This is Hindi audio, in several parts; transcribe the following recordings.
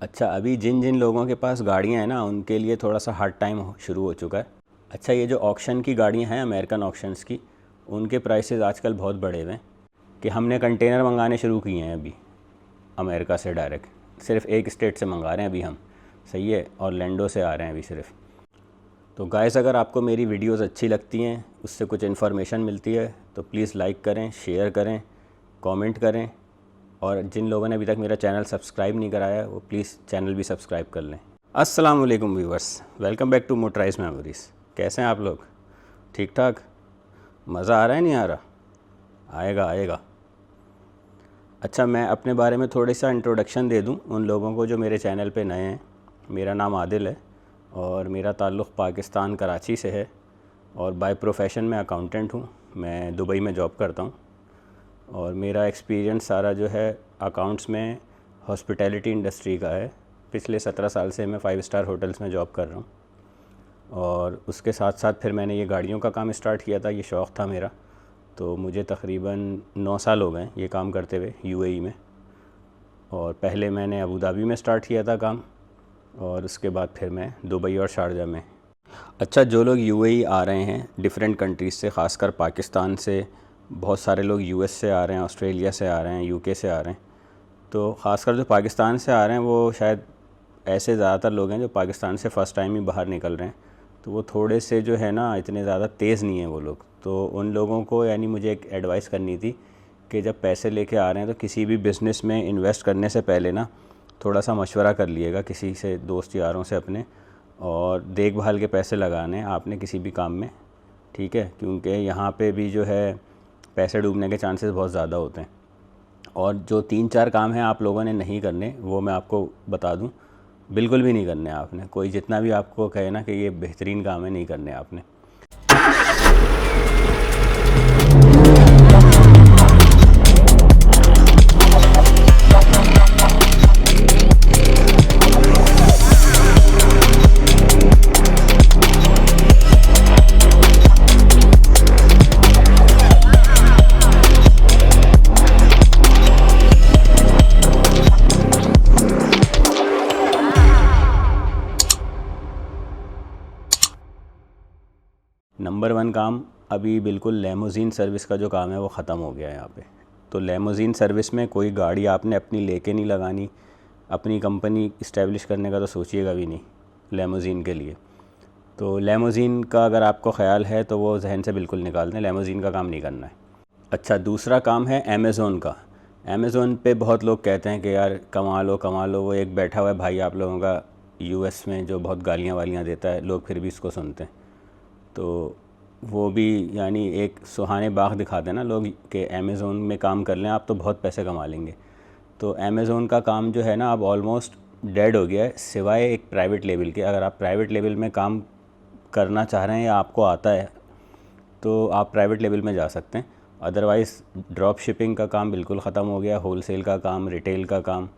अच्छा, अभी जिन जिन लोगों के पास गाड़ियाँ हैं ना, उनके लिए थोड़ा सा हार्ड टाइम शुरू हो चुका है। अच्छा, ये जो ऑक्शन की गाड़ियाँ हैं अमेरिकन ऑक्शंस की, उनके प्राइसेस आजकल बहुत बढ़े हुए हैं कि हमने कंटेनर मंगाने शुरू किए हैं अभी अमेरिका से डायरेक्ट। सिर्फ एक स्टेट से मंगा रहे हैं अभी हम, सही है, और लैंडो से आ रहे हैं अभी सिर्फ। तो गाइस, अगर आपको मेरी वीडियोस अच्छी लगती हैं, उससे कुछ इन्फॉर्मेशन मिलती है, तो प्लीज़ लाइक करें, शेयर करें, कमेंट करें। और जिन लोगों ने अभी तक मेरा चैनल सब्सक्राइब नहीं कराया है, वो प्लीज़ चैनल भी सब्सक्राइब कर लें। अस्सलाम वालेकुम viewers, welcome back to Motorize Memories. कैसे हैं आप लोग? ठीक ठाक? मज़ा आ रहा है, नहीं आ रहा? आएगा आएगा। अच्छा, मैं अपने बारे में थोड़ी सा इंट्रोडक्शन दे दूं उन लोगों को जो मेरे चैनल पे नए हैं। मेरा नाम आदिल है और मेरा ताल्लुक़ पाकिस्तान कराची से है, और बाय प्रोफेशन में अकाउंटेंट हूँ। मैं दुबई में जॉब करता हूँ और मेरा एक्सपीरियंस सारा जो है अकाउंट्स में हॉस्पिटैलिटी इंडस्ट्री का है। पिछले 17 साल से मैं 5 स्टार होटल्स में जॉब कर रहा हूँ, और उसके साथ साथ फिर मैंने ये गाड़ियों का काम स्टार्ट किया था। ये शौक़ था मेरा, तो मुझे तकरीबन 9 साल हो गए ये काम करते हुए यूएई में। और पहले मैंने अबू धाबी में स्टार्ट किया था काम, और उसके बाद फिर मैं दुबई और शारजा में। अच्छा, जो लोग यूएई आ रहे हैं डिफरेंट कंट्रीज़ से, ख़ासकर पाकिस्तान से, बहुत सारे लोग यूएस से आ रहे हैं, ऑस्ट्रेलिया से आ रहे हैं, यूके से आ रहे हैं। तो ख़ासकर जो पाकिस्तान से आ रहे हैं वो शायद ऐसे ज़्यादातर लोग हैं जो पाकिस्तान से फ़र्स्ट टाइम ही बाहर निकल रहे हैं। तो वो थोड़े से जो है ना, इतने ज़्यादा तेज़ नहीं हैं वो लोग। तो उन लोगों को यानी मुझे एक एडवाइस करनी थी कि जब पैसे लेके आ रहे हैं तो किसी भी बिज़नेस में इन्वेस्ट करने से पहले ना थोड़ा सा मशवरा कर लिएगा किसी से, दोस्त यारों से अपने, और देखभाल के पैसे लगाने हैं आपने किसी भी काम में, ठीक है? क्योंकि यहाँ पे भी जो है पैसे डूबने के चांसेस बहुत ज़्यादा होते हैं। और जो 3-4 काम हैं आप लोगों ने नहीं करने, वो मैं आपको बता दूं, बिल्कुल भी नहीं करने आपने। कोई जितना भी आपको कहे ना कि ये बेहतरीन काम है, नहीं करने आपने। नंबर 1 काम अभी बिल्कुल लेमोज़ीन सर्विस का जो काम है वो ख़त्म हो गया है यहाँ पे। तो लेमोज़ीन सर्विस में कोई गाड़ी आपने अपनी लेके नहीं लगानी, अपनी कंपनी इस्टेब्लिश करने का तो सोचिएगा भी नहीं लेमोज़ीन के लिए। तो लेमोज़ीन का अगर आपको ख़्याल है तो वो जहन से बिल्कुल निकाल दें, लेमोज़ीन का काम नहीं करना है। अच्छा, दूसरा काम है अमेज़ोन का। अमेज़ोन पे बहुत लोग कहते हैं कि यार कमा लो कमा लो। वो एक बैठा हुआ है भाई आप लोगों का यूएस में जो बहुत गालियाँ वालियाँ देता है, लोग फिर भी इसको सुनते हैं। तो वो भी यानी एक सुहाने बाग दिखाते हैं ना लोग कि अमेज़ोन में काम कर लें आप तो बहुत पैसे कमा लेंगे। तो अमेज़ोन का काम जो है ना अब ऑलमोस्ट डेड हो गया है, सिवाय एक प्राइवेट लेवल के। अगर आप प्राइवेट लेवल में काम करना चाह रहे हैं या आपको आता है तो आप प्राइवेट लेवल में जा सकते हैं। अदरवाइज़ ड्रॉप शिपिंग का काम बिल्कुल ख़त्म हो गया, होलसेल का काम, रिटेल का काम।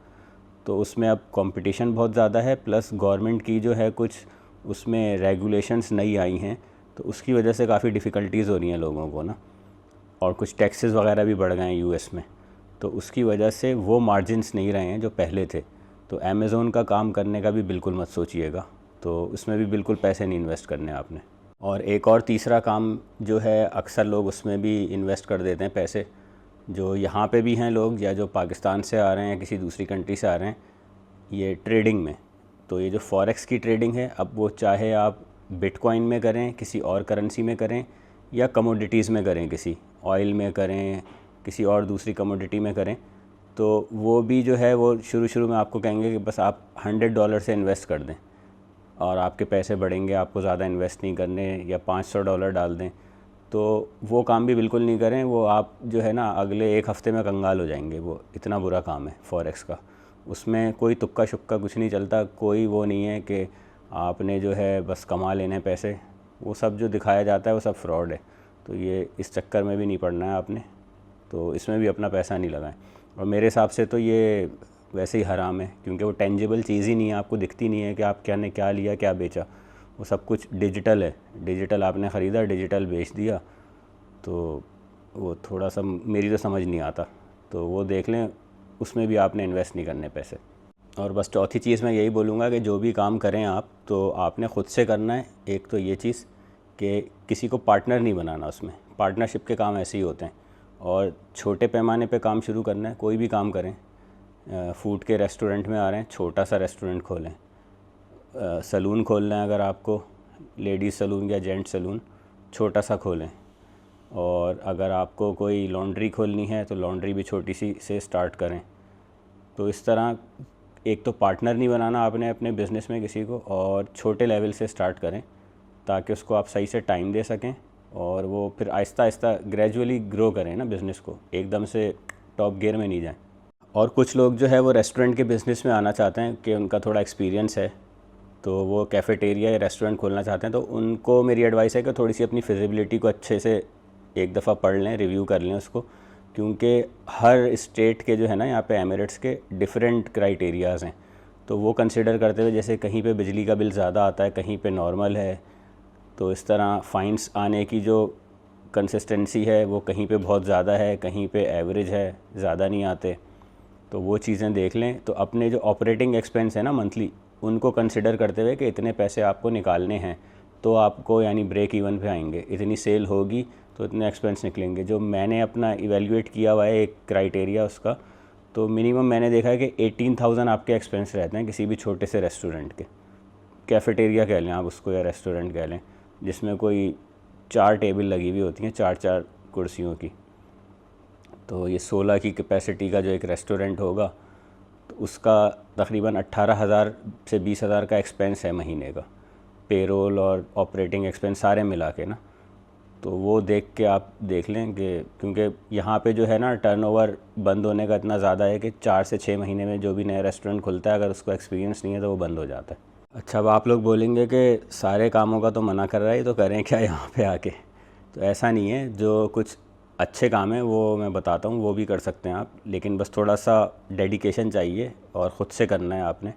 तो उसमें अब कंपटीशन बहुत ज़्यादा है, प्लस गवर्नमेंट की जो है कुछ उसमें रेगुलेशंस नई आई हैं, तो उसकी वजह से काफ़ी डिफ़िकल्टीज़ हो रही हैं लोगों को ना। और कुछ टैक्सेस वगैरह भी बढ़ गए हैं यूएस में, तो उसकी वजह से वो मार्जिन्स नहीं रहे हैं जो पहले थे। तो अमेज़ोन का काम करने का भी बिल्कुल मत सोचिएगा, तो उसमें भी बिल्कुल पैसे नहीं इन्वेस्ट करने आपने। और एक और तीसरा काम जो है, अक्सर लोग उसमें भी इन्वेस्ट कर देते हैं पैसे, जो यहाँ पे भी हैं लोग या जो पाकिस्तान से आ रहे हैं या किसी दूसरी कंट्री से आ रहे हैं, ये ट्रेडिंग में। तो ये जो फॉरेक्स की ट्रेडिंग है, अब वो चाहे आप बिटकॉइन में करें, किसी और करेंसी में करें, या कमोडिटीज़ में करें, किसी ऑयल में करें, किसी और दूसरी कमोडिटी में करें, तो वो भी जो है वो शुरू में आपको कहेंगे कि बस आप $100 से इन्वेस्ट कर दें और आपके पैसे बढ़ेंगे, आपको ज़्यादा इन्वेस्ट नहीं करने, या $500 डाल दें। तो वो काम भी बिल्कुल नहीं करें। वो आप जो है ना अगले 1 हफ़्ते में कंगाल हो जाएंगे। वो इतना बुरा काम है फॉरेक्स का। उसमें कोई तुक्का शुक्का कुछ नहीं चलता, कोई वो नहीं है कि आपने जो है बस कमा लेने पैसे। वो सब जो दिखाया जाता है वो सब फ्रॉड है। तो ये इस चक्कर में भी नहीं पड़ना है आपने, तो इसमें भी अपना पैसा नहीं लगाएं। और मेरे हिसाब से तो ये वैसे ही हराम है, क्योंकि वो टेंजिबल चीज़ ही नहीं है, आपको दिखती नहीं है कि आप क्या ने क्या लिया क्या बेचा। वो सब कुछ डिजिटल है, डिजिटल आपने ख़रीदा, डिजिटल बेच दिया। तो वो थोड़ा सा मेरी तो समझ नहीं आता, तो वो देख लें, उसमें भी आपने इन्वेस्ट नहीं करने पैसे। और बस चौथी चीज़ मैं यही बोलूँगा कि जो भी काम करें आप, तो आपने ख़ुद से करना है। एक तो ये चीज़ कि किसी को पार्टनर नहीं बनाना उसमें, पार्टनरशिप के काम ऐसे ही होते हैं। और छोटे पैमाने पे काम शुरू करना है, कोई भी काम करें। फूड के रेस्टोरेंट में आ रहे हैं, छोटा सा रेस्टोरेंट खोलें। सलून खोलना है अगर आपको, लेडीज़ सलून या जेंट सलून, छोटा सा खोलें। और अगर आपको कोई लॉन्ड्री खोलनी है तो लॉन्ड्री भी छोटी सी से स्टार्ट करें। तो इस तरह एक तो पार्टनर नहीं बनाना आपने अपने बिज़नेस में किसी को, और छोटे लेवल से स्टार्ट करें ताकि उसको आप सही से टाइम दे सकें और वो फिर आहिस्ता आहिस्ता ग्रेजुअली ग्रो करें ना बिज़नेस को, एकदम से टॉप गियर में नहीं जाएं। और कुछ लोग जो है वो रेस्टोरेंट के बिज़नेस में आना चाहते हैं कि उनका थोड़ा एक्सपीरियंस है, तो वो कैफ़ेटेरिया या रेस्टोरेंट खोलना चाहते हैं। तो उनको मेरी एडवाइस है कि थोड़ी सी अपनी फिजिबिलिटी को अच्छे से एक दफ़ा पढ़ लें, रिव्यू कर लें उसको, क्योंकि हर स्टेट के जो है ना यहाँ पे एमिरेट्स के डिफरेंट क्राइटेरियाज़ हैं। तो वो कंसिडर करते हुए, जैसे कहीं पे बिजली का बिल ज़्यादा आता है, कहीं पे नॉर्मल है, तो इस तरह फ़ाइन्स आने की जो कंसिस्टेंसी है वो कहीं पे बहुत ज़्यादा है, कहीं पे एवरेज है, ज़्यादा नहीं आते। तो वो चीज़ें देख लें। तो अपने जो ऑपरेटिंग एक्सपेंस है ना मंथली, उनको कंसिडर करते हुए कि इतने पैसे आपको निकालने हैं, तो आपको यानी ब्रेक इवन पे आएंगे, इतनी सेल होगी तो इतने एक्सपेंस निकलेंगे। जो मैंने अपना इवेल्युएट किया हुआ है एक क्राइटेरिया उसका, तो मिनिमम मैंने देखा है कि 18,000 आपके एक्सपेंस रहते हैं किसी भी छोटे से रेस्टोरेंट के। कैफ़ेटेरिया कह लें आप उसको या रेस्टोरेंट कह लें, जिसमें कोई 4 टेबल लगी हुई होती हैं, 4-4 कुर्सियों की। तो ये 16 की कैपेसिटी का जो एक रेस्टोरेंट होगा, तो उसका तकरीबन 18,000 से 20,000 का एक्सपेंस है महीने का, पेरोल और ऑपरेटिंग एक्सपेंस सारे मिला के ना। तो वो देख के आप देख लें कि, क्योंकि यहाँ पे जो है ना टर्नओवर बंद होने का इतना ज़्यादा है कि 4 से 6 महीने में जो भी नया रेस्टोरेंट खुलता है, अगर उसको एक्सपीरियंस नहीं है तो वो बंद हो जाता है। अच्छा, अब आप लोग बोलेंगे कि सारे कामों का तो मना कर रहा है, तो करें क्या यहाँ पे आके? तो ऐसा नहीं है, जो कुछ अच्छे काम हैं वो मैं बताता हूँ, वो भी कर सकते हैं आप, लेकिन बस थोड़ा सा डेडिकेशन चाहिए और ख़ुद से करना है आपने।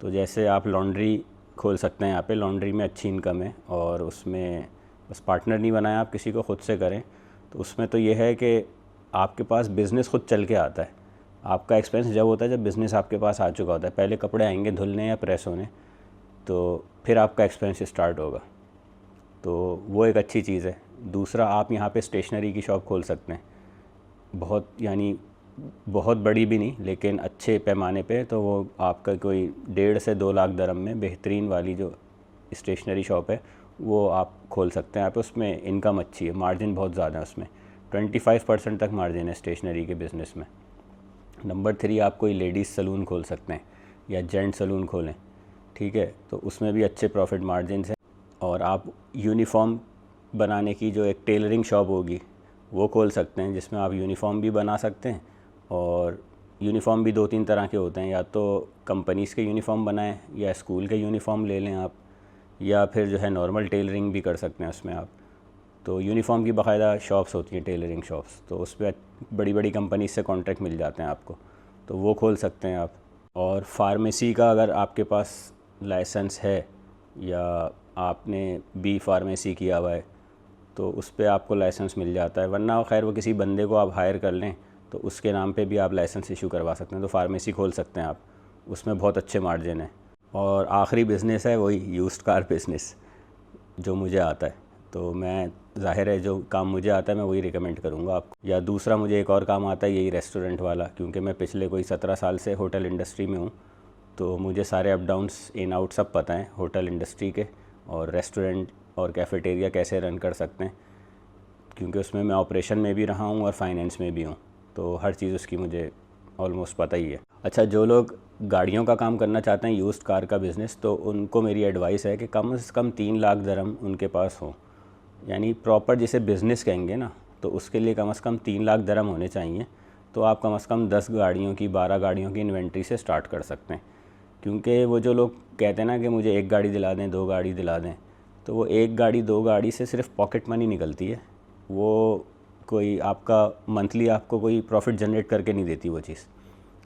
तो जैसे आप लॉन्ड्री खोल सकते हैं यहाँ पे, लॉन्ड्री में अच्छी इनकम है और उसमें बस पार्टनर नहीं बनाया आप, किसी को ख़ुद से करें। तो उसमें तो ये है कि आपके पास बिज़नेस खुद चल के आता है। आपका एक्सपेंस जब होता है जब बिज़नेस आपके पास आ चुका होता है। पहले कपड़े आएंगे धुलने या प्रेस होने, तो फिर आपका एक्सपेंस स्टार्ट होगा। तो वो एक अच्छी चीज़ है। दूसरा, आप यहाँ पे स्टेशनरी की शॉप खोल सकते हैं, बहुत यानी बहुत बड़ी भी नहीं लेकिन अच्छे पैमाने पे। तो वो आपका कोई 1.5 से 2 लाख दरम में बेहतरीन वाली जो स्टेशनरी शॉप है वो आप खोल सकते हैं। आप उसमें इनकम अच्छी है, मार्जिन बहुत ज़्यादा है उसमें, 25% तक मार्जिन है स्टेशनरी के बिज़नेस में। नंबर 3, आप कोई लेडीज़ सलून खोल सकते हैं या जेंट सलून खोलें, ठीक है, तो उसमें भी अच्छे प्रॉफिट मार्जिन हैं। और आप यूनिफॉर्म बनाने की जो एक टेलरिंग शॉप होगी वो खोल सकते हैं, जिसमें आप यूनिफॉर्म भी बना सकते हैं। और यूनिफॉर्म भी 2-3 तरह के होते हैं, या तो कंपनीज़ के यूनिफॉर्म बनाएं या स्कूल के यूनिफॉर्म ले लें आप, या फिर जो है नॉर्मल टेलरिंग भी कर सकते हैं उसमें आप। तो यूनिफॉर्म की बाकायदा शॉप्स होती हैं, टेलरिंग शॉप्स, तो उस पर बड़ी बड़ी कंपनी से कॉन्ट्रैक्ट मिल जाते हैं आपको, तो वो खोल सकते हैं आप। और फार्मेसी का अगर आपके पास लाइसेंस है या आपने बी फार्मेसी किया हुआ है तो उस पर आपको लाइसेंस मिल जाता है, वरना खैर वो किसी बंदे को आप हायर कर लें तो उसके नाम पे भी आप लाइसेंस इशू करवा सकते हैं। तो फार्मेसी खोल सकते हैं आप, उसमें बहुत अच्छे मार्जिन है। और आखिरी बिज़नेस है वही यूज्ड कार बिज़नेस, जो मुझे आता है। तो मैं, ज़ाहिर है जो काम मुझे आता है मैं वही रिकमेंड करूँगा आपको। या दूसरा, मुझे एक और काम आता है यही रेस्टोरेंट वाला, क्योंकि मैं पिछले कोई 17 साल से होटल इंडस्ट्री में हूँ, तो मुझे सारे अप डाउन्स इन आउट सब पता है होटल इंडस्ट्री के, और रेस्टोरेंट और कैफ़ेटेरिया कैसे रन कर सकते हैं, क्योंकि उसमें मैं ऑपरेशन में भी रहा हूँ और फाइनेंस में भी हूँ, तो हर चीज़ उसकी मुझे ऑलमोस्ट पता ही है। अच्छा, जो लोग गाड़ियों का काम करना चाहते हैं, यूज्ड कार का बिज़नेस, तो उनको मेरी एडवाइस है कि कम से कम 3 लाख दरम उनके पास हो, यानी प्रॉपर जिसे बिज़नेस कहेंगे ना, तो उसके लिए कम से कम 3 लाख दरम होने चाहिए। तो आप कम से कम 10 गाड़ियों की, 12 गाड़ियों की इन्वेंट्री से स्टार्ट कर सकते हैं। क्योंकि वो जो लोग कहते हैं ना कि मुझे 1 गाड़ी दिला दें, 2 गाड़ी दिला दें, तो वो 1 गाड़ी 2 गाड़ी से सिर्फ पॉकेट मनी निकलती है, वो कोई आपका मंथली आपको कोई प्रॉफिट जनरेट करके नहीं देती वो चीज़।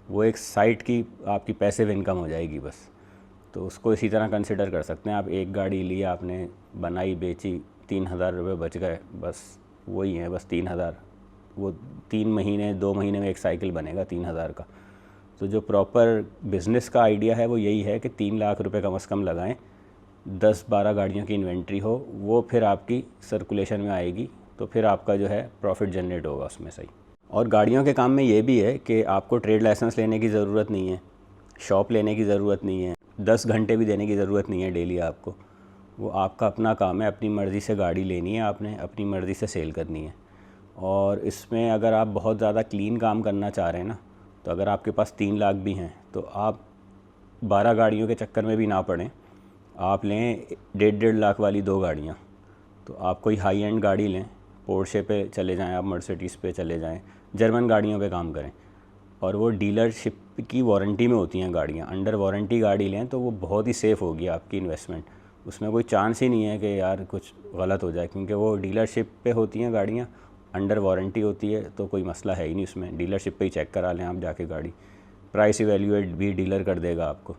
वो एक साइट की आपकी पैसिव इनकम हो जाएगी बस। तो उसको इसी तरह कंसिडर कर सकते हैं आप। 1 गाड़ी ली आपने, बनाई, बेची, 3,000 रुपये बच गए, बस वही है, बस 3,000। वो 3 महीने 2 महीने में एक साइकिल बनेगा 3,000 का। तो जो प्रॉपर बिज़नेस का आइडिया है वो यही है कि 3 लाख रुपए कम से कम लगाएं, 10-12 गाड़ियों की इन्वेंट्री हो, वो फिर आपकी सर्कुलेशन में आएगी, तो फिर आपका जो है प्रॉफिट जनरेट होगा उसमें सही। और गाड़ियों के काम में ये भी है कि आपको ट्रेड लाइसेंस लेने की ज़रूरत नहीं है, शॉप लेने की ज़रूरत नहीं है, 10 घंटे भी देने की ज़रूरत नहीं है डेली आपको। वो आपका अपना काम है, अपनी मर्ज़ी से गाड़ी लेनी है आपने, अपनी मर्ज़ी से सेल करनी है। और इसमें अगर आप बहुत ज़्यादा क्लीन काम करना चाह रहे हैं ना, तो अगर आपके पास 3 लाख भी हैं तो आप 12 गाड़ियों के चक्कर में भी ना पड़ें, आप लें 1.5 लाख वाली 2 गाड़ियाँ। तो आप कोई हाई एंड गाड़ी लें, पोर्शे पे चले जाएं, आप मर्सिडीज़ पे चले जाएं, जर्मन गाड़ियों पे काम करें, और वो डीलरशिप की वारंटी में होती हैं गाड़ियाँ। अंडर वारंटी गाड़ी लें तो वो बहुत ही सेफ़ होगी आपकी इन्वेस्टमेंट, उसमें कोई चांस ही नहीं है कि यार कुछ गलत हो जाए, क्योंकि वो डीलरशिप पे होती हैं गाड़ियाँ, अंडर वारंटी होती है, तो कोई मसला है ही नहीं उसमें। डीलरशिप पे ही चेक करा लें आप जाके गाड़ी, प्राइस इवैल्यूएट भी डीलर कर देगा आपको।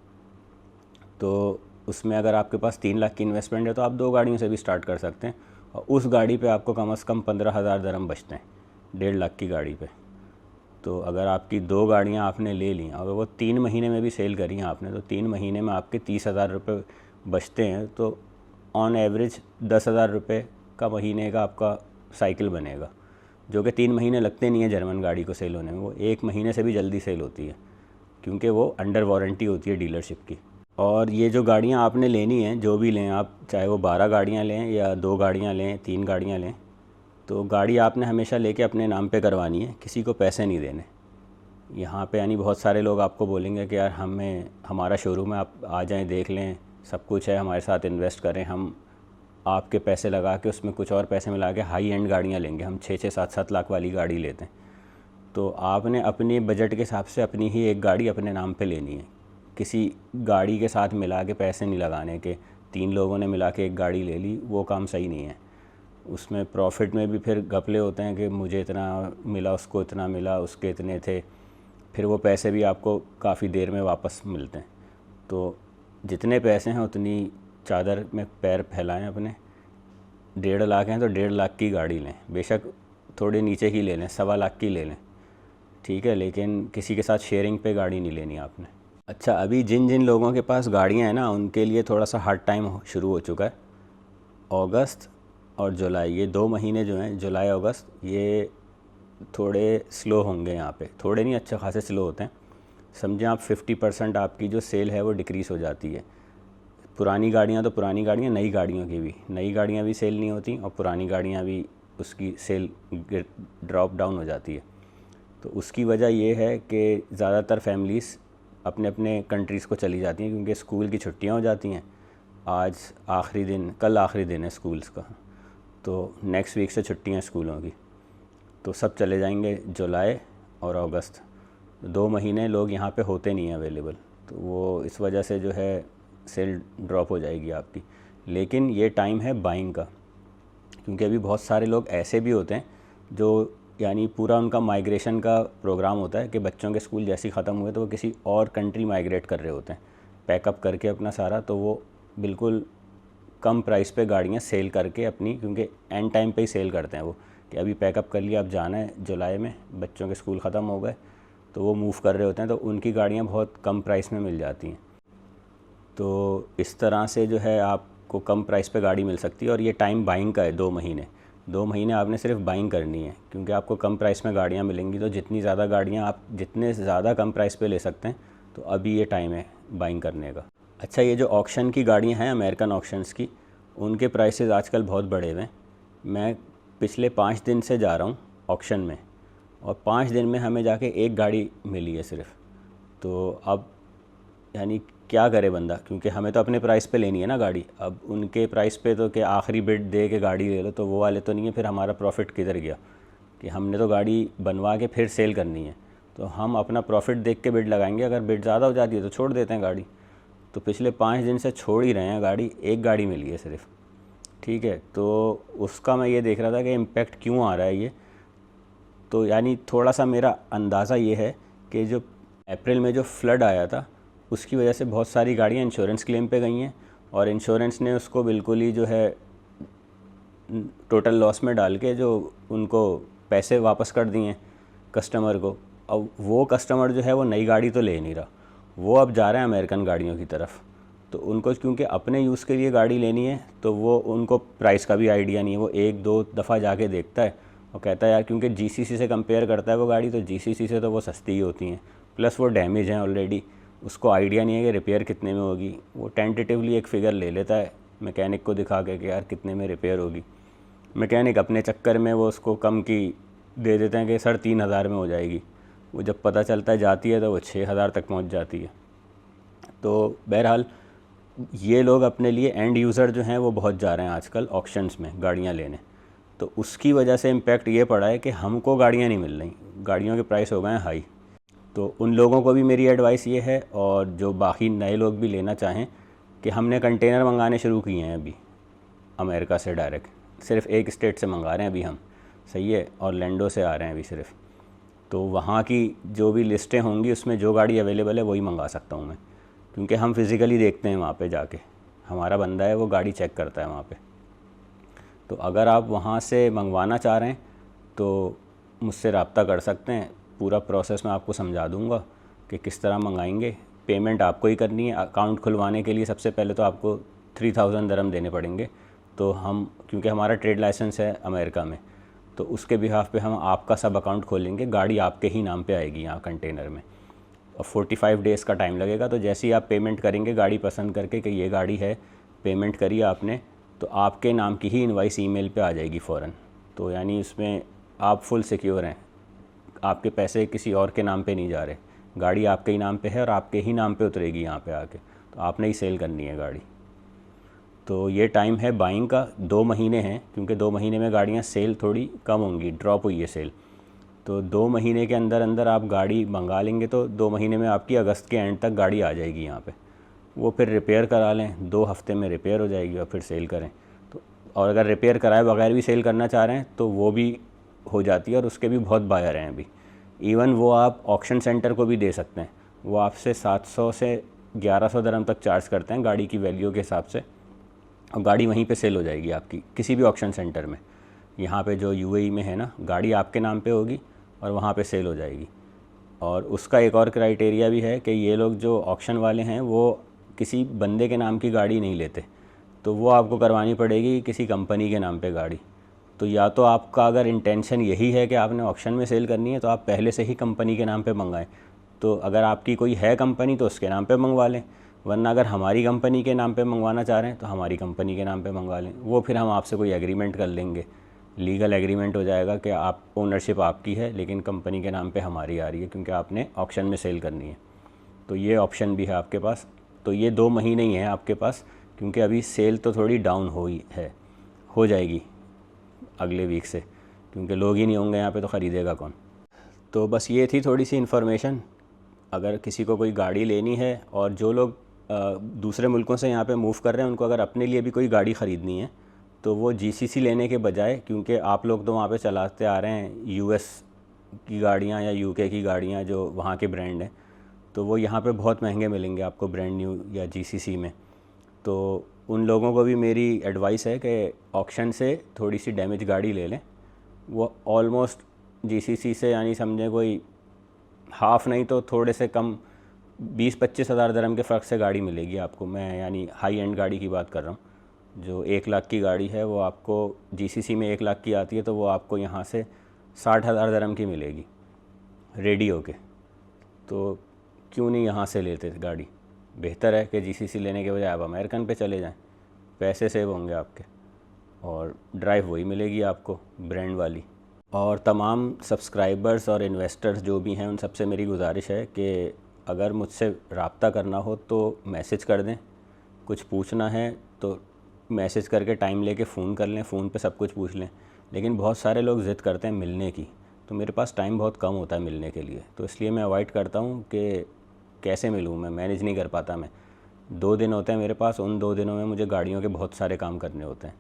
तो उसमें अगर आपके पास 3 लाख की इन्वेस्टमेंट है तो आप 2 गाड़ियों से भी स्टार्ट कर सकते हैं, और उस गाड़ी पे आपको कम से कम 15,000 दरम बचते हैं 1.5 लाख की गाड़ी पे। तो अगर आपकी 2 गाड़ियाँ आपने ले ली, अगर वो 3 महीने में भी सेल करी हैं आपने, तो 3 महीने में आपके 30,000 रुपये बचते हैं। तो ऑन एवरेज 10,000 रुपये का महीने का आपका साइकिल बनेगा, जो कि 3 महीने लगते नहीं है जर्मन गाड़ी को सेल होने में, वो 1 महीने से भी जल्दी सेल होती है, क्योंकि वो अंडर वारंटी होती है डीलरशिप की। और ये जो गाड़ियाँ आपने लेनी हैं, जो भी लें आप, चाहे वो 12 गाड़ियाँ लें या 2 गाड़ियाँ लें, 3 गाड़ियाँ लें, तो गाड़ी आपने हमेशा लेके अपने नाम पे करवानी है, किसी को पैसे नहीं देने। यहाँ पे यानी बहुत सारे लोग आपको बोलेंगे कि यार हमें हमारा शोरूम है, आप आ जाएं, देख लें, सब कुछ है, हमारे साथ इन्वेस्ट करें, हम आपके पैसे लगा के उसमें कुछ और पैसे मिला के हाई एंड गाड़ियाँ लेंगे, हम 6-6, 7-7 लाख वाली गाड़ी लेते हैं। तो आपने अपने बजट के हिसाब से अपनी ही एक गाड़ी अपने नाम पे लेनी है, किसी गाड़ी के साथ मिला के पैसे नहीं लगाने के, 3 लोगों ने मिला के एक गाड़ी ले ली, वो काम सही नहीं है। उसमें प्रॉफिट में भी फिर घपले होते हैं कि मुझे इतना मिला, उसको इतना मिला, उसके इतने थे, फिर वो पैसे भी आपको काफ़ी देर में वापस मिलते हैं। तो जितने पैसे हैं उतनी चादर में पैर फैलाएं अपने। 1.5 लाख हैं तो 1.5 लाख की गाड़ी लें, बेशक थोड़े नीचे की ले लें, 1.25 लाख की ले लें, ठीक है, लेकिन किसी के साथ शेयरिंग पे गाड़ी नहीं लेनी आपने। अच्छा, अभी जिन जिन लोगों के पास गाड़ियाँ हैं ना, उनके लिए थोड़ा सा हार्ड टाइम शुरू हो चुका है। अगस्त और जुलाई, ये 2 महीने जो हैं, जुलाई अगस्त, ये थोड़े स्लो होंगे यहाँ पे, थोड़े नहीं, अच्छे खासे स्लो होते हैं। समझें आप 50% आपकी जो सेल है वो डिक्रीज़ हो जाती है। पुरानी गाड़ियाँ तो पुरानी गाड़ियाँ, नई गाड़ियों की भी, नई गाड़ियाँ भी सेल नहीं होती, और पुरानी गाड़ियाँ भी उसकी सेल ड्रॉप डाउन हो जाती है। तो उसकी वजह ये है कि ज़्यादातर फैमिलीज़ अपने अपने कंट्रीज़ को चली जाती हैं, क्योंकि स्कूल की छुट्टियां हो जाती हैं। आज आखिरी दिन, कल आखिरी दिन है स्कूल्स का, तो नेक्स्ट वीक से छुट्टियां स्कूलों की, तो सब चले जाएंगे जुलाई और अगस्त। 2 महीने लोग यहाँ पे होते नहीं हैं अवेलेबल, तो वो इस वजह से जो है सेल ड्रॉप हो जाएगी आपकी। लेकिन ये टाइम है बाइंग का, क्योंकि अभी बहुत सारे लोग ऐसे भी होते हैं जो, यानी पूरा उनका माइग्रेशन का प्रोग्राम होता है कि बच्चों के स्कूल जैसे ही ख़त्म हुए तो वो किसी और कंट्री माइग्रेट कर रहे होते हैं, पैकअप करके अपना सारा, तो वो बिल्कुल कम प्राइस पे गाड़ियाँ सेल करके अपनी, क्योंकि एंड टाइम पे ही सेल करते हैं वो, कि अभी पैकअप कर लिया, अब जाना है जुलाई में, बच्चों के स्कूल ख़त्म हो गए, तो वो मूव कर रहे होते हैं, तो उनकी गाड़ियाँ बहुत कम प्राइस में मिल जाती हैं। तो इस तरह से जो है आपको कम प्राइस पे गाड़ी मिल सकती है। और ये टाइम बाइंग का है, 2 महीने, 2 महीने आपने सिर्फ बाइंग करनी है, क्योंकि आपको कम प्राइस में गाड़ियाँ मिलेंगी। तो जितनी ज़्यादा गाड़ियाँ आप जितने ज़्यादा कम प्राइस पे ले सकते हैं, तो अभी ये टाइम है बाइंग करने का। अच्छा, ये जो ऑक्शन की गाड़ियाँ हैं, अमेरिकन ऑक्शंस की, उनके प्राइसेस आजकल बहुत बढ़े हुए हैं। मैं पिछले 5 दिन से जा रहा हूँ ऑक्शन में, और 5 दिन में हमें जाके एक गाड़ी मिली है सिर्फ। तो अब यानी क्या करे बंदा, क्योंकि हमें तो अपने प्राइस पे लेनी है ना गाड़ी। अब उनके प्राइस पे तो कि आखिरी बिड दे के गाड़ी ले लो, तो वो वाले तो नहीं है, फिर हमारा प्रॉफिट किधर गया, कि हमने तो गाड़ी बनवा के फिर सेल करनी है, तो हम अपना प्रॉफिट देख के बिड लगाएंगे। अगर बिड ज़्यादा हो जाती है तो छोड़ देते हैं गाड़ी। तो पिछले 5 दिन से छोड़ ही रहे हैं गाड़ी, एक गाड़ी मिली है सिर्फ, ठीक है। तो उसका मैं ये देख रहा था कि इम्पेक्ट क्यों आ रहा है ये। तो यानी थोड़ा सा मेरा अंदाज़ा ये है कि जो अप्रैल में जो फ्लड आया था, उसकी वजह से बहुत सारी गाड़ियाँ इंश्योरेंस क्लेम पे गई हैं, और इंश्योरेंस ने उसको बिल्कुल ही जो है टोटल लॉस में डाल के जो उनको पैसे वापस कर दिए कस्टमर को। अब वो कस्टमर जो है वो नई गाड़ी तो ले नहीं रहा, वो अब जा रहे हैं अमेरिकन गाड़ियों की तरफ। तो उनको क्योंकि अपने यूज़ के लिए गाड़ी लेनी है तो वो उनको प्राइस का भी आइडिया नहीं है। वो एक दो दफ़ा जाके देखता है और कहता है यार, क्योंकि जीसीसी से कंपेयर करता है वो गाड़ी, तो जीसीसी से तो वो सस्ती ही होती हैं, प्लस वो डैमेज हैं ऑलरेडी। उसको आइडिया नहीं है कि रिपेयर कितने में होगी। वो टेंटेटिवली एक फ़िगर ले लेता है मैकेनिक को दिखा के कि यार कितने में रिपेयर होगी। मैकेनिक अपने चक्कर में वो उसको कम की दे देते हैं कि सर 3,000 में हो जाएगी। वो जब पता चलता है जाती है तो वो 6,000 तक पहुंच जाती है। तो बहरहाल ये लोग अपने लिए एंड यूज़र जो हैं वो बहुत जा रहे हैं आजकल ऑक्शंस में गाड़ियाँ लेने। तो उसकी वजह से इम्पैक्ट ये पड़ा है कि हमको गाड़ियाँ नहीं मिल रही, गाड़ियों के प्राइस हो गए हैं हाई। तो उन लोगों को भी मेरी एडवाइस ये है, और जो बाकी नए लोग भी लेना चाहें, कि हमने कंटेनर मंगाने शुरू किए हैं अभी अमेरिका से डायरेक्ट, सिर्फ एक स्टेट से मंगा रहे हैं अभी हम, सही है, और लैंडो से आ रहे हैं अभी सिर्फ। तो वहाँ की जो भी लिस्टें होंगी उसमें जो गाड़ी अवेलेबल है वही मंगा सकता हूँ मैं, क्योंकि हम फिज़िकली देखते हैं वहाँ पे जाके, हमारा बंदा है वो गाड़ी चेक करता है वहाँ पे। तो अगर आप वहाँ से मंगवाना चाह रहे हैं तो मुझसे रब्ता कर सकते हैं, पूरा प्रोसेस मैं आपको समझा दूँगा कि किस तरह मंगाएंगे। पेमेंट आपको ही करनी है। अकाउंट खुलवाने के लिए सबसे पहले तो आपको 3,000 दरम देने पड़ेंगे। तो हम, क्योंकि हमारा ट्रेड लाइसेंस है अमेरिका में, तो उसके बिहाफ पे हम आपका सब अकाउंट खोलेंगे, गाड़ी आपके ही नाम पे आएगी यहाँ कंटेनर में, और 45 डेज़ का टाइम लगेगा। तो जैसे ही आप पेमेंट करेंगे गाड़ी पसंद करके कि ये गाड़ी है, पेमेंट करिए आपने, तो आपके नाम की ही इनवाइस ईमेल पे आ जाएगी फ़ौरन। तो यानी उसमें आप फुल सिक्योर हैं, आपके पैसे किसी और के नाम पे नहीं जा रहे, गाड़ी आपके ही नाम पे है और आपके ही नाम पे उतरेगी यहाँ पे आके, तो आपने ही सेल करनी है गाड़ी। तो ये टाइम है बाइंग का, 2 महीने हैं, क्योंकि 2 महीने में गाड़ियाँ सेल थोड़ी कम होंगी, ड्रॉप हुई है सेल। तो 2 महीने के अंदर अंदर आप गाड़ी मंगा लेंगे तो 2 महीने में आपकी अगस्त के एंड तक गाड़ी आ जाएगी यहाँ पे। वो फिर रिपेयर करा लें, 2 हफ्ते में रिपेयर हो जाएगी और फिर सेल करें। तो और अगर रिपेयर कराए बगैर भी सेल करना चाह रहे हैं तो वो भी हो जाती है, और उसके भी बहुत बायर हैं अभी। इवन वो आप ऑक्शन सेंटर को भी दे सकते हैं, वो आपसे 700 से 1100 दरम तक चार्ज करते हैं गाड़ी की वैल्यू के हिसाब से, और गाड़ी वहीं पे सेल हो जाएगी आपकी किसी भी ऑक्शन सेंटर में। यहाँ पे जो यूएई में है ना, गाड़ी आपके नाम पे होगी और वहाँ पे सेल हो जाएगी। और उसका एक और क्राइटेरिया भी है कि ये लोग जो ऑक्शन वाले हैं वो किसी बंदे के नाम की गाड़ी नहीं लेते, तो वो आपको करवानी पड़ेगी किसी कंपनी के नाम पे गाड़ी। तो या तो आपका अगर इंटेंशन यही है कि आपने ऑक्शन में सेल करनी है तो आप पहले से ही कंपनी के नाम पे मंगाएं। तो अगर आपकी कोई है कंपनी तो उसके नाम पे मंगवा लें, वरना अगर हमारी कंपनी के नाम पे मंगवाना चाह रहे हैं तो हमारी कंपनी के नाम पे मंगवा लें। वो फिर हम आपसे कोई एग्रीमेंट कर लेंगे, लीगल एग्रीमेंट हो जाएगा कि आप, ओनरशिप आपकी है लेकिन कंपनी के नाम पे हमारी आ रही है, क्योंकि आपने ऑक्शन में सेल करनी है। तो ये ऑप्शन भी है आपके पास। तो ये 2 महीने ही हैं आपके पास, क्योंकि अभी सेल तो थोड़ी डाउन हो जाएगी अगले वीक से, क्योंकि लोग ही नहीं होंगे यहाँ पे तो ख़रीदेगा कौन। तो बस ये थी थोड़ी सी इन्फॉर्मेशन। अगर किसी को कोई गाड़ी लेनी है, और जो लोग दूसरे मुल्कों से यहाँ पे मूव कर रहे हैं, उनको अगर अपने लिए भी कोई गाड़ी ख़रीदनी है तो वो जीसीसी लेने के बजाय, क्योंकि आप लोग तो वहाँ पे चलाते आ रहे हैं यूएस की गाड़ियाँ या यूके की गाड़ियाँ जो वहाँ के ब्रांड हैं, तो वो यहाँ पे बहुत महंगे मिलेंगे आपको ब्रांड न्यू या जीसीसी में। तो उन लोगों को भी मेरी एडवाइस है कि ऑक्शन से थोड़ी सी डैमेज गाड़ी ले लें। वो ऑलमोस्ट जीसीसी से, यानी समझें कोई हाफ़ नहीं तो थोड़े से कम 20-25 हज़ार दरम के फ़र्क से गाड़ी मिलेगी आपको। मैं यानी हाई एंड गाड़ी की बात कर रहा हूँ। जो 1 लाख की गाड़ी है वो आपको जीसीसी में 1 लाख की आती है, तो वो आपको यहाँ से 60,000 दरम की मिलेगी रेडी होके। तो क्यों नहीं यहाँ से लेते गाड़ी? बेहतर है कि जीसीसी लेने के बजाय आप अमेरिकन पे चले जाएं, पैसे सेव होंगे आपके और ड्राइव वही मिलेगी आपको ब्रांड वाली। और तमाम सब्सक्राइबर्स और इन्वेस्टर्स जो भी हैं उन सबसे मेरी गुजारिश है कि अगर मुझसे रब्ता करना हो तो मैसेज कर दें, कुछ पूछना है तो मैसेज करके टाइम लेके फ़ोन कर लें, फ़ोन पे सब कुछ पूछ लें। लेकिन बहुत सारे लोग ज़िद करते हैं मिलने की, तो मेरे पास टाइम बहुत कम होता है मिलने के लिए, तो इसलिए मैं अवॉइड करता हूँ कि कैसे मिलूँ, मैं मैनेज नहीं कर पाता। मैं 2 दिन होते हैं मेरे पास, उन 2 दिनों में मुझे गाड़ियों के बहुत सारे काम करने होते हैं।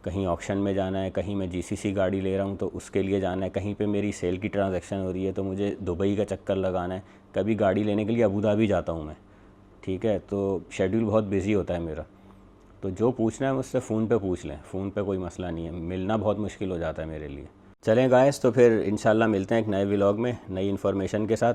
कहीं ऑक्शन में जाना है, कहीं मैं जीसीसी गाड़ी ले रहा हूँ तो उसके लिए जाना है, कहीं पे मेरी सेल की ट्रांजैक्शन हो रही है तो मुझे दुबई का चक्कर लगाना है, कभी गाड़ी लेने के लिए अबू धाबी जाता हूँ मैं, ठीक है। तो शेड्यूल बहुत बिज़ी होता है मेरा। तो जो पूछना है मुझसे फ़ोन पे पूछ लें, फ़ोन पे कोई मसला नहीं है, मिलना बहुत मुश्किल हो जाता है मेरे लिए। चलें गाइस, तो फिर इंशाल्लाह मिलते हैं एक नए व्लॉग में नई इन्फॉर्मेशन के साथ।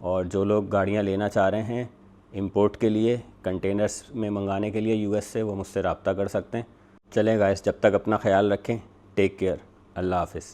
और जो लोग गाड़ियाँ लेना चाह रहे हैं इंपोर्ट के लिए, कंटेनर्स में मंगाने के लिए यूएस से, वो मुझसे रब्ता कर सकते हैं। चलें गाइस, जब तक अपना ख्याल रखें, टेक केयर, अल्लाह हाफ़िज़।